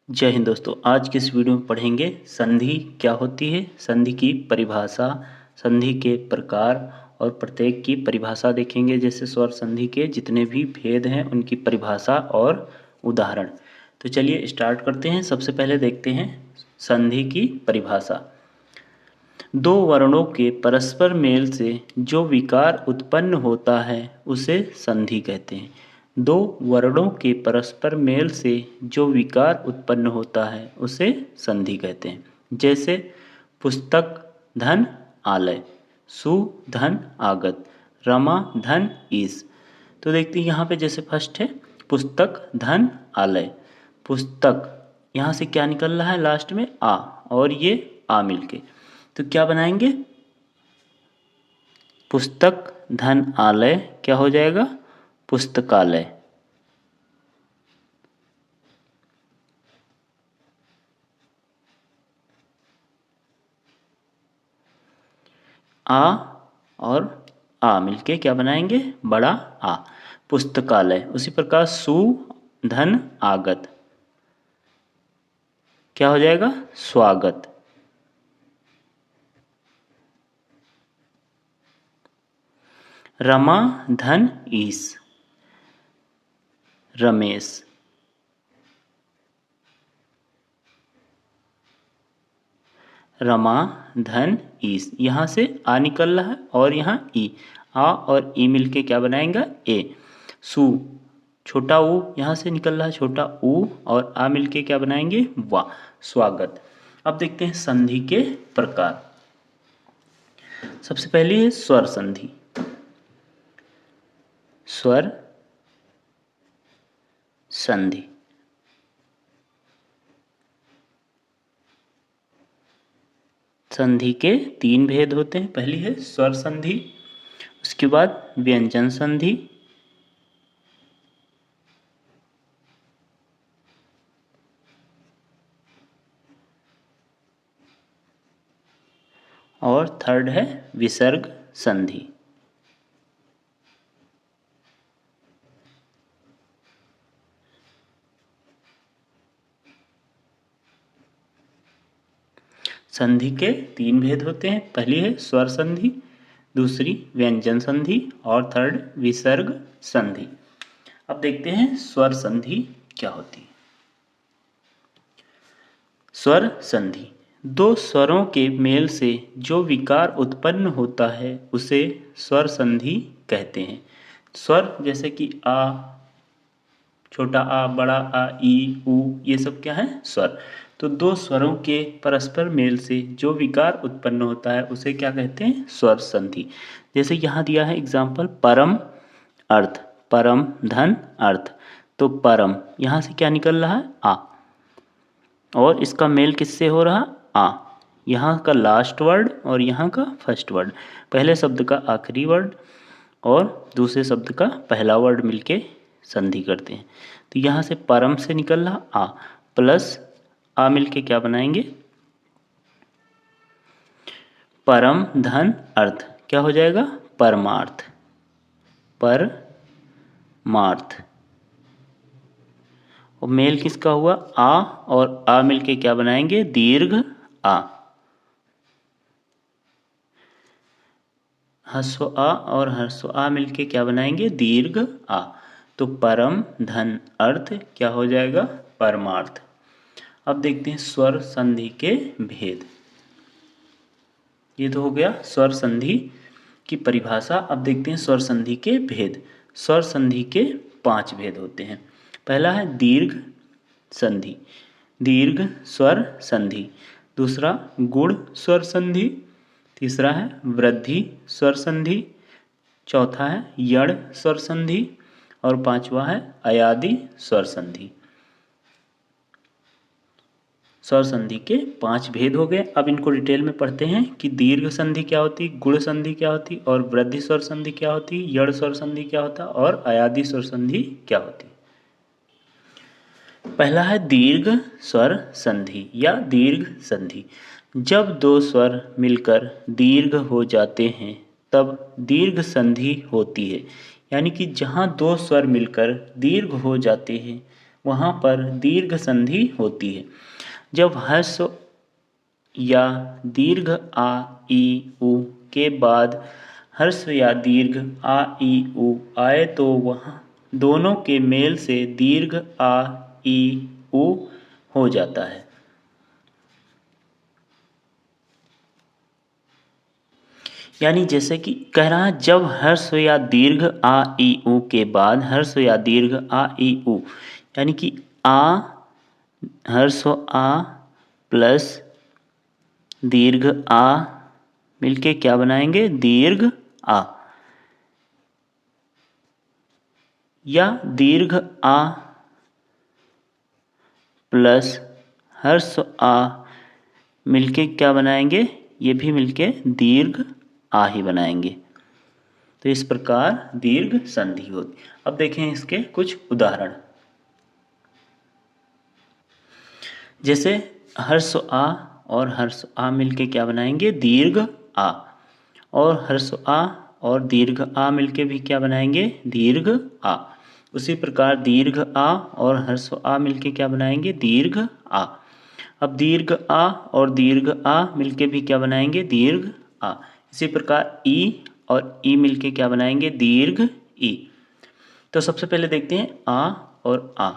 जय हिंद दोस्तों। आज के इस वीडियो में पढ़ेंगे संधि क्या होती है, संधि की परिभाषा, संधि के प्रकार और प्रत्येक की परिभाषा देखेंगे। जैसे स्वर संधि के जितने भी भेद हैं उनकी परिभाषा और उदाहरण। तो चलिए स्टार्ट करते हैं। सबसे पहले देखते हैं संधि की परिभाषा। दो वर्णों के परस्पर मेल से जो विकार उत्पन्न होता है उसे संधि कहते हैं। दो वर्णों के परस्पर मेल से जो विकार उत्पन्न होता है उसे संधि कहते हैं। जैसे पुस्तक धन आलय, सु धन आगत, रमा धन ईस। तो देखते हैं यहाँ पे जैसे फर्स्ट है पुस्तक धन आलय। पुस्तक यहाँ से क्या निकल रहा है लास्ट में आ, और ये आ मिलके तो क्या बनाएंगे, पुस्तक धन आलय क्या हो जाएगा, पुस्तकालय। आ और आ मिलके क्या बनाएंगे, बड़ा आ, पुस्तकालय। उसी प्रकार सु धन आगत क्या हो जाएगा, स्वागत। रमा धन ईस, रमेश। रमा धन ईस, यहाँ से आ निकल रहा है और यहाँ ई, आ और ई मिलके क्या बनाएंगे, ए। सु छोटा ऊ यहाँ से निकल रहा है, छोटा ऊ और आ मिलके क्या बनाएंगे, वा, स्वागत। अब देखते हैं संधि के प्रकार। सबसे पहले है स्वर संधि। स्वर संधि संधि के तीन भेद होते हैं। पहली है स्वर संधि, उसके बाद व्यंजन संधि, और थर्ड है विसर्ग संधि। संधि के तीन भेद होते हैं। पहली है स्वर संधि, दूसरी व्यंजन संधि और थर्ड विसर्ग संधि। अब देखते हैं स्वर संधि क्या होती है। स्वर संधि दो स्वरों के मेल से जो विकार उत्पन्न होता है उसे स्वर संधि कहते हैं। स्वर जैसे कि आ, छोटा आ, बड़ा आ, ई, ऊ, ये सब क्या है, स्वर। तो दो स्वरों के परस्पर मेल से जो विकार उत्पन्न होता है उसे क्या कहते हैं, स्वर संधि। जैसे यहाँ दिया है एग्जाम्पल, परम अर्थ, परम धन अर्थ। तो परम यहाँ से क्या निकल रहा है, आ, और इसका मेल किससे हो रहा, आ, यहाँ का लास्ट वर्ड और यहाँ का फर्स्ट वर्ड, पहले शब्द का आखिरी वर्ड और दूसरे शब्द का पहला वर्ड मिलके संधि करते हैं। तो यहाँ से परम से निकल रहा आ प्लस आ मिलके क्या बनाएंगे, परम धन अर्थ क्या हो जाएगा, परमार्थ, परमार्थ। और मेल किसका हुआ, आ और आ मिलके क्या बनाएंगे, दीर्घ आ, हस्व आ और हस्व आ मिलके क्या बनाएंगे, दीर्घ आ। तो परम धन अर्थ क्या हो जाएगा, परमार्थ। अब देखते हैं स्वर संधि के भेद। ये तो हो गया स्वर संधि की परिभाषा। अब देखते हैं स्वर संधि के भेद। स्वर संधि के 5 भेद होते हैं। पहला है दीर्घ संधि, दीर्घ स्वर संधि। दूसरा गुण स्वर संधि। तीसरा है वृद्धि स्वर संधि। चौथा है यड़ स्वर संधि और पांचवा है अयादि स्वर संधि। स्वर संधि के 5 भेद हो गए। अब इनको डिटेल में पढ़ते हैं कि दीर्घ संधि क्या होती, गुण संधि क्या होती, और वृद्धि स्वर संधि क्या होती, यड़ स्वर संधि क्या होता और अयादि स्वर संधि क्या होती। पहला है दीर्घ स्वर संधि या दीर्घ संधि। जब दो स्वर मिलकर दीर्घ हो जाते हैं तब दीर्घ संधि होती है। यानी कि जहाँ दो स्वर मिलकर दीर्घ हो जाते हैं वहाँ पर दीर्घ संधि होती है। जब ह्रस्व या दीर्घ आ ई उ के बाद ह्रस्व या दीर्घ आ ई उ आए तो वहाँ दोनों के मेल से दीर्घ आ ई उ हो जाता है। यानी जैसे कि कह रहा है, जब ह्रस्व या दीर्घ आ ई उ के बाद ह्रस्व या दीर्घ आ ई उ, यानी कि आ ह्रस्व आ प्लस दीर्घ आ मिलके क्या बनाएंगे, दीर्घ आ, या दीर्घ आ प्लस ह्रस्व आ मिलके क्या बनाएंगे, ये भी मिलके दीर्घ आ ही बनाएंगे। तो इस प्रकार दीर्घ संधि होती। अब देखें इसके कुछ उदाहरण। जैसे ह्रस्व आ और ह्रस्व आ मिलके क्या बनाएंगे, दीर्घ आ, और ह्रस्व आ और दीर्घ आ मिलके भी क्या बनाएंगे, दीर्घ आ। उसी प्रकार दीर्घ आ और ह्रस्व आ मिलके क्या बनाएंगे, दीर्घ आ। अब दीर्घ आ और दीर्घ आ मिलके भी क्या बनाएंगे, दीर्घ आ। इसी प्रकार ई और ई मिलके क्या बनाएंगे, दीर्घ ई। तो सबसे पहले देखते हैं आ और आ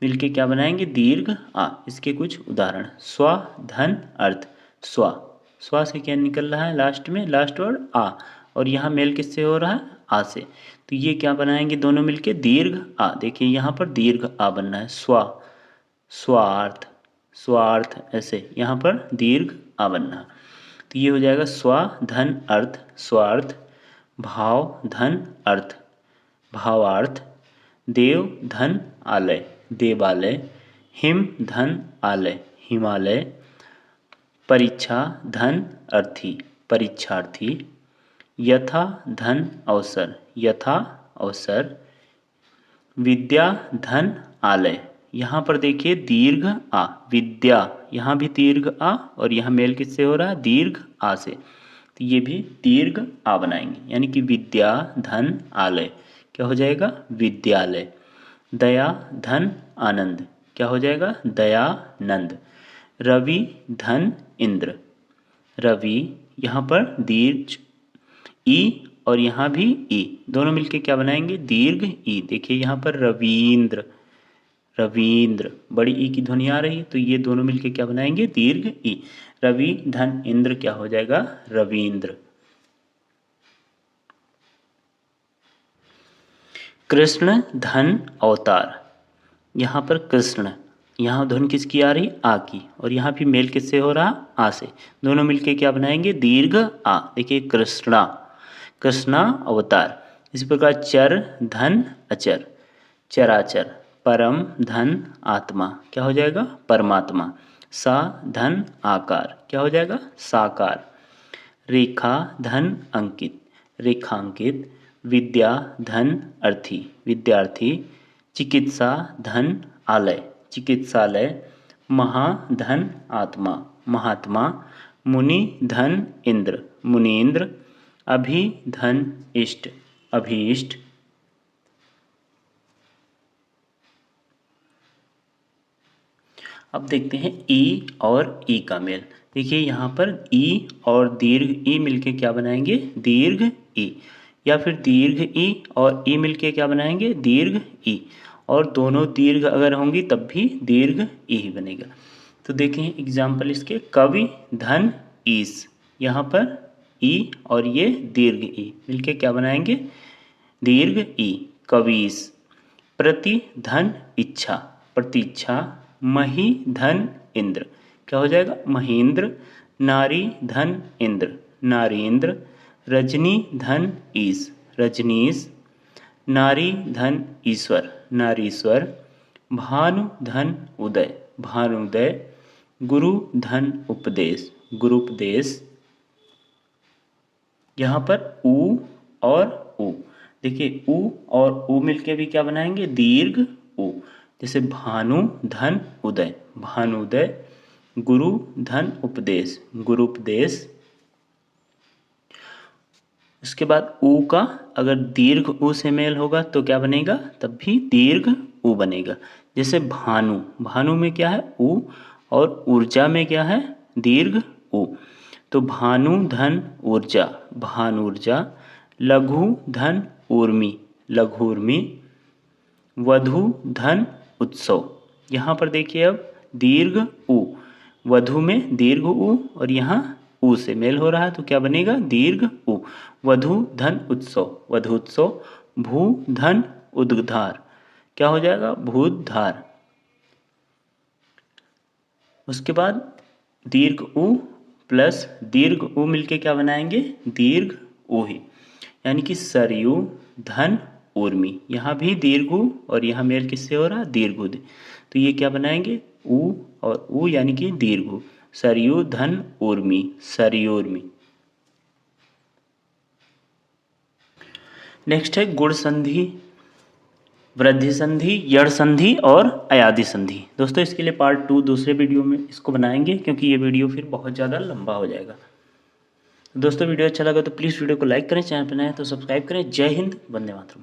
मिलके क्या बनाएंगे, दीर्घ आ। इसके कुछ उदाहरण। स्व धन अर्थ। स्व, स्व से क्या निकल रहा है लास्ट में, लास्ट वर्ड आ, और यहाँ मेल किससे हो रहा है, आ से। तो ये क्या बनाएंगे दोनों मिलके, दीर्घ आ। देखिए यहाँ पर दीर्घ आ बनना है। स्व, स्वार्थ, स्वार्थ, ऐसे यहाँ पर दीर्घ आ बनना है। तो ये हो जाएगा स्व धन अर्थ, स्वार्थ। भाव धन अर्थ, भावार्थ। देव धन आलय, देवालय। हिम धन आलय, हिमालय। परीक्षा धन अर्थी, परीक्षार्थी। यथा धन अवसर, यथा अवसर। विद्या धन आलय, यहाँ पर देखिए दीर्घ आ, विद्या, यहाँ भी दीर्घ आ और यहाँ मेल किससे हो रहा है, दीर्घ आ से। तो ये भी दीर्घ आ बनाएंगे, यानी कि विद्या धन आलय क्या हो जाएगा, विद्यालय। दया धन आनंद क्या हो जाएगा, दयानंद। रवि धन इंद्र, रवि। यहाँ पर दीर्घ ई और यहाँ भी ई, दोनों मिलके क्या बनाएंगे, दीर्घ ई। देखिए यहाँ पर रवींद्र, रवींद्र, बड़ी ई की ध्वनि आ रही है, तो ये दोनों मिलके क्या बनाएंगे, दीर्घ ई। रवि धन इंद्र क्या हो जाएगा, रवींद्र। कृष्ण धन अवतार। यहाँ पर कृष्ण, यहाँ ध्वनि किसकी आ रही, आ की, और यहाँ भी मेल किससे हो रहा, आ से। दोनों मिलके क्या बनाएंगे, दीर्घ आ। देखिए कृष्णा, कृष्णा अवतार। इसी प्रकार चर धन अचर, चराचर। परम धन आत्मा क्या हो जाएगा, परमात्मा। सा धन आकार क्या हो जाएगा, साकार। रेखा धन अंकित, रेखांकित। विद्या धन अर्थी, विद्यार्थी। चिकित्सा धन आलय, चिकित्सालय। महा धन आत्मा, महात्मा। मुनि धन इंद्र, मुनीन्द्र। अभि धन इष्ट, अभीष्ट। अब देखते हैं ई और ई का मेल। देखिए यहाँ पर ई और दीर्घ ई मिलके क्या बनाएंगे, दीर्घ ई। या फिर दीर्घ ई और ई मिलके क्या बनाएंगे, दीर्घ ई। और दोनों दीर्घ अगर होंगी तब भी दीर्घ ई ही बनेगा। तो देखें एग्जाम्पल इसके। कवि धन ईस, यहाँ पर ई और ये दीर्घ ई मिलके क्या बनाएंगे, दीर्घ ई, कवीस। प्रति धन इच्छा, प्रतीक्षा। मही धन इंद्र क्या हो जाएगा, महेंद्र। नारी धन इंद्र, नारीन्द्र। रजनी धन ईस, रजनीश। नारी धन ईश्वर, नारीश्वर। भानु धन उदय, भानुदय। गुरु धन उपदेश, गुरुपदेश। यहाँ पर उ और उ, देखिए उ और उ मिलके भी क्या बनाएंगे, दीर्घ उ। जैसे भानु धन उदय, भानुदय। गुरु धन उपदेश, गुरुपदेश। उसके बाद उ का अगर दीर्घ उ से मेल होगा तो क्या बनेगा, तब भी दीर्घ उ बनेगा। जैसे भानु, भानु में क्या है उ, और ऊर्जा में क्या है दीर्घ उ। तो भानु धन ऊर्जा, भानुर्जा। लघु धन ऊर्मी, लघुर्मी। वधु धन उत्सव। यहाँ पर देखिए अब दीर्घ उ, वधु में दीर्घ उ और यहाँ उ से मेल हो रहा है तो क्या बनेगा दीर्घ उ। वधु धन उत्सव, वधुत्सव। भू धन उद्गार, क्या हो जाएगा भूतधार। उसके बाद दीर्घ उ प्लस दीर्घ उ मिलके क्या बनाएंगे दीर्घ उ ही, यानी कि सरयू धन ऊर्मी। यहाँ भी दीर्घ उ और यहाँ मेल किससे हो रहा है दीर्घ उ। तो ये क्या बनाएंगे उ और उ यानी कि दीर्घ उ, सरयू धन ऊर्मी, सरयोर्मी। नेक्स्ट है गुण संधि, वृद्धि संधि, यड़ संधि और अयादि संधि। दोस्तों इसके लिए पार्ट 2 दूसरे वीडियो में इसको बनाएंगे, क्योंकि ये वीडियो फिर बहुत ज़्यादा लंबा हो जाएगा। दोस्तों वीडियो अच्छा लगा तो प्लीज़ वीडियो को लाइक करें, चैनल पर नए हैं तो सब्सक्राइब करें। जय हिंद, वंदे मातरम।